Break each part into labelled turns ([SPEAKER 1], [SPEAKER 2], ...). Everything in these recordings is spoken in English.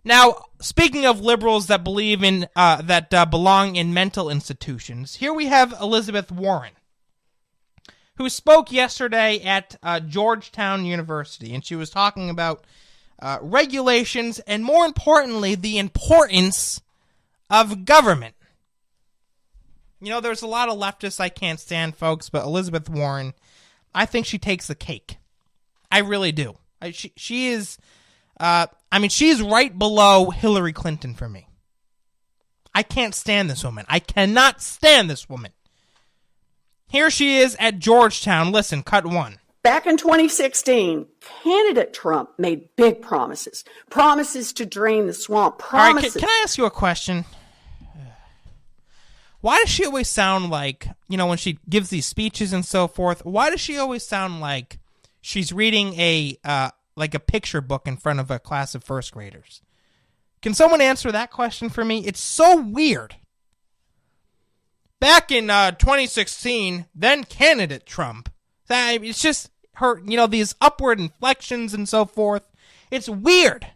[SPEAKER 1] Now, speaking of liberals that believe in belong in mental institutions, here we have Elizabeth Warren, who spoke yesterday at Georgetown University, and she was talking about regulations and, more importantly, the importance of government. You know, there's a lot of leftists I can't stand, folks, but Elizabeth Warren, I think she takes the cake. I really do. She is, she's right below Hillary Clinton for me. I can't stand this woman. I cannot stand this woman. Here she is at Georgetown. Listen, cut one.
[SPEAKER 2] Back in 2016, candidate Trump made big promises. Promises to drain the swamp. Promises.
[SPEAKER 1] All right, can I ask you a question? Why does she always sound like, when she gives these speeches and so forth, why does she always sound like she's reading a picture book in front of a class of first graders? Can someone answer that question for me? It's so weird. Back in 2016, then candidate Trump. It's just her, these upward inflections and so forth. It's weird.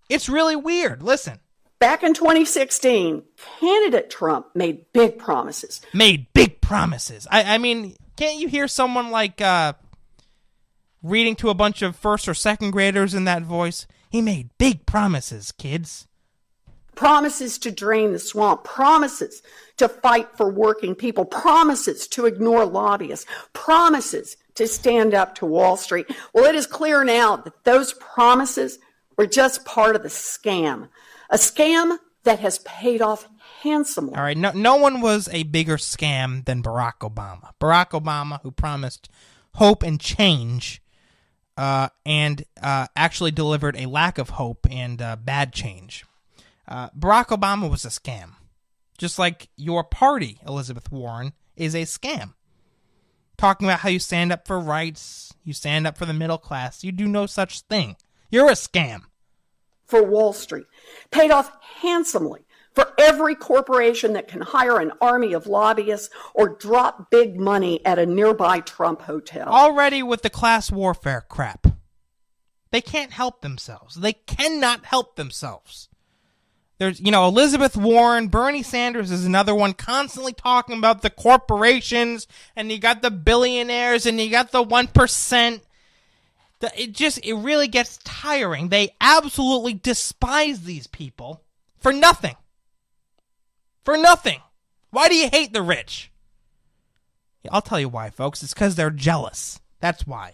[SPEAKER 1] It's really weird. Listen.
[SPEAKER 2] Back in 2016, candidate Trump made big promises.
[SPEAKER 1] Made big promises. Can't you hear someone reading to a bunch of first or second graders in that voice? He made big promises, kids.
[SPEAKER 2] Promises to drain the swamp. Promises to fight for working people. Promises to ignore lobbyists. Promises to stand up to Wall Street. Well, it is clear now that those promises were just part of the scam. A scam that has paid off handsomely. All
[SPEAKER 1] right, no one was a bigger scam than Barack Obama. Barack Obama, who promised hope and change, and actually delivered a lack of hope and bad change. Barack Obama was a scam. Just like your party, Elizabeth Warren, is a scam. Talking about how you stand up for rights, you stand up for the middle class, you do no such thing. You're a scam.
[SPEAKER 2] For Wall Street, paid off handsomely for every corporation that can hire an army of lobbyists or drop big money at a nearby Trump hotel.
[SPEAKER 1] Already with the class warfare crap. They can't help themselves. They cannot help themselves. There's, Elizabeth Warren, Bernie Sanders is another one constantly talking about the corporations, and you got the billionaires, and you got the 1%. It really gets tiring. They absolutely despise these people for nothing. For nothing. Why do you hate the rich? I'll tell you why, folks. It's because they're jealous. That's why.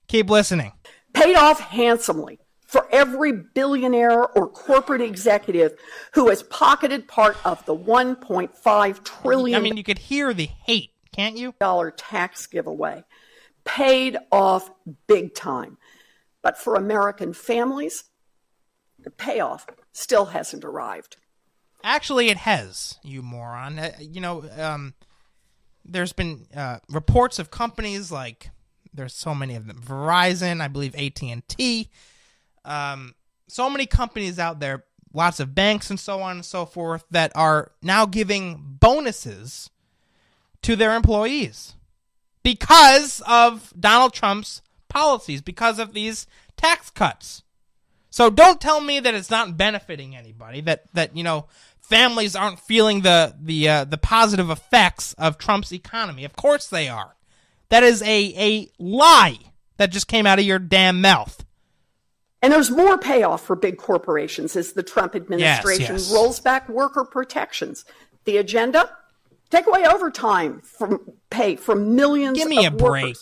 [SPEAKER 1] Keep listening.
[SPEAKER 2] Paid off handsomely for every billionaire or corporate executive who has pocketed part of the $1.5 trillion.
[SPEAKER 1] You could hear the hate, can't you?
[SPEAKER 2] Tax giveaway. Paid off big time. But for American families, the payoff still hasn't arrived.
[SPEAKER 1] Actually, it has, you moron. There's been reports of companies like, there's so many of them, Verizon, I believe AT&T, so many companies out there, lots of banks and so on and so forth, that are now giving bonuses to their employees. Because of Donald Trump's policies, because of these tax cuts. So don't tell me that it's not benefiting anybody, that families aren't feeling the positive effects of Trump's economy. Of course they are. That is a lie that just came out of your damn mouth.
[SPEAKER 2] And there's more payoff for big corporations as the Trump administration rolls back worker protections. The agenda? Take away overtime from pay from millions of workers.
[SPEAKER 1] Give me a break.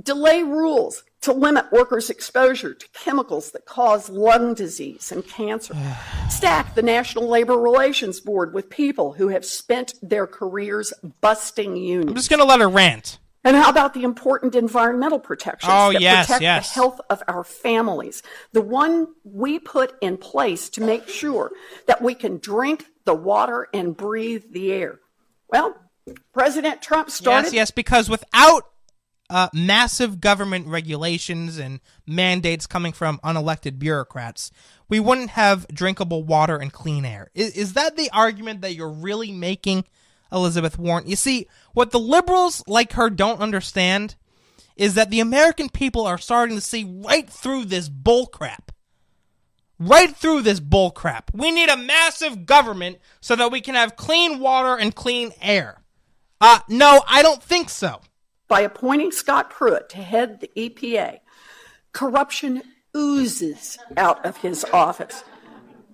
[SPEAKER 2] Delay rules to limit workers' exposure to chemicals that cause lung disease and cancer. Stack the National Labor Relations Board with people who have spent their careers busting unions.
[SPEAKER 1] I'm just going to let her rant.
[SPEAKER 2] And how about the important environmental protections that protect the health of our families? The one we put in place to make sure that we can drink the water and breathe the air. Well, President Trump started...
[SPEAKER 1] Yes, because without massive government regulations and mandates coming from unelected bureaucrats, we wouldn't have drinkable water and clean air. Is that the argument that you're really making, Elizabeth Warren? You see, what the liberals like her don't understand is that the American people are starting to see right through this bullcrap. right through this bullcrap. We need a massive government so that we can have clean water and clean air. No, I don't think so.
[SPEAKER 2] By appointing Scott Pruitt to head the EPA, corruption oozes out of his office.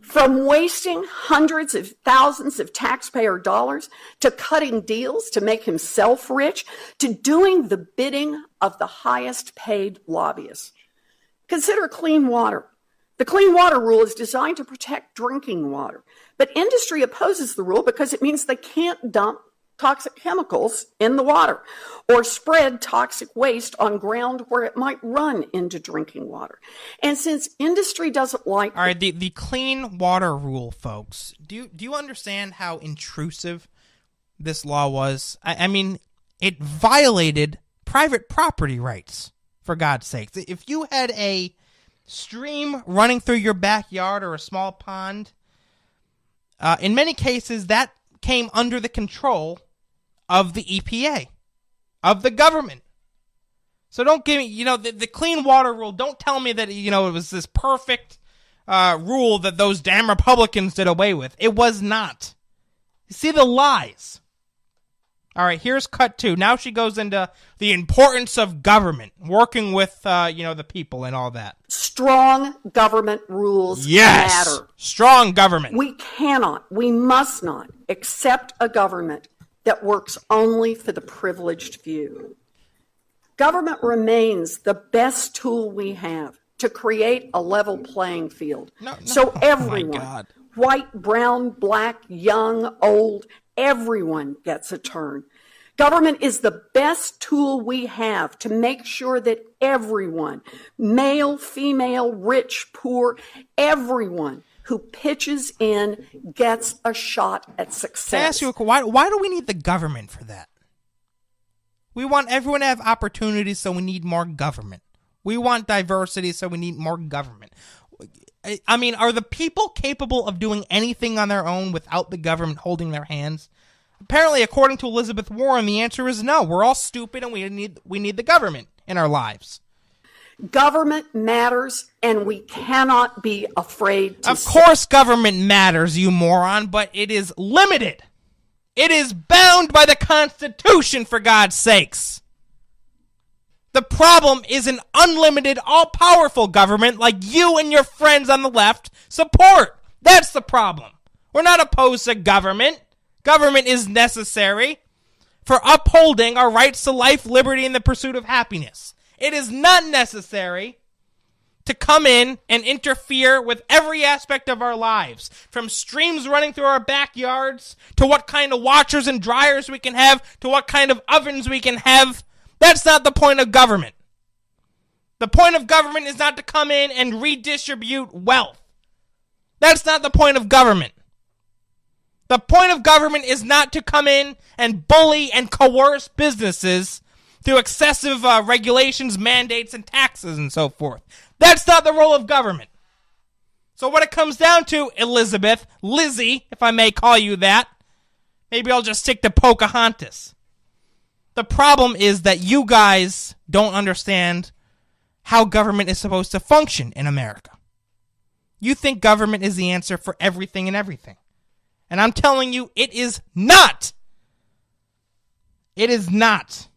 [SPEAKER 2] From wasting hundreds of thousands of taxpayer dollars to cutting deals to make himself rich to doing the bidding of the highest paid lobbyists. Consider clean water. The Clean Water Rule is designed to protect drinking water, but industry opposes the rule because it means they can't dump toxic chemicals in the water or spread toxic waste on ground where it might run into drinking water. And since industry doesn't like...
[SPEAKER 1] All right, the Clean Water Rule, folks, do you understand how intrusive this law was? I mean, it violated private property rights, for God's sakes. If you had a stream running through your backyard or a small pond, in many cases that came under the control of the EPA, of the government. So don't give me, the Clean Water Rule, don't tell me that, it was this perfect rule that those damn Republicans did away with. It was not. You see the lies. All right, here's cut 2. Now she goes into the importance of government, working with, the people and all that.
[SPEAKER 2] Strong government rules matter.
[SPEAKER 1] Strong government.
[SPEAKER 2] We must not accept a government that works only for the privileged few. Government remains the best tool we have to create a level playing field. So everyone, white, brown, black, young, old, everyone gets a turn. Government is the best tool we have to make sure that everyone, male, female, rich, poor, everyone who pitches in gets a shot at success.
[SPEAKER 1] Can I ask you, why do we need the government for that? We want everyone to have opportunities, so we need more government. We want diversity, so we need more government. I mean, are the people capable of doing anything on their own without the government holding their hands? Apparently, according to Elizabeth Warren, the answer is no. We're all stupid, and we need the government in our lives.
[SPEAKER 2] Government matters, and we cannot be afraid to...
[SPEAKER 1] Of course government matters, you moron, but it is limited. It is bound by the Constitution, for God's sakes. The problem is an unlimited, all-powerful government like you and your friends on the left support. That's the problem. We're not opposed to government. Government is necessary for upholding our rights to life, liberty, and the pursuit of happiness. It is not necessary to come in and interfere with every aspect of our lives, from streams running through our backyards, to what kind of washers and dryers we can have, to what kind of ovens we can have. That's not the point of government. The point of government is not to come in and redistribute wealth. That's not the point of government. The point of government is not to come in and bully and coerce businesses through excessive regulations, mandates, and taxes and so forth. That's not the role of government. So what it comes down to, Elizabeth, Lizzie, if I may call you that, maybe I'll just stick to Pocahontas. The problem is that you guys don't understand how government is supposed to function in America. You think government is the answer for everything and everything. And I'm telling you, it is not. It is not.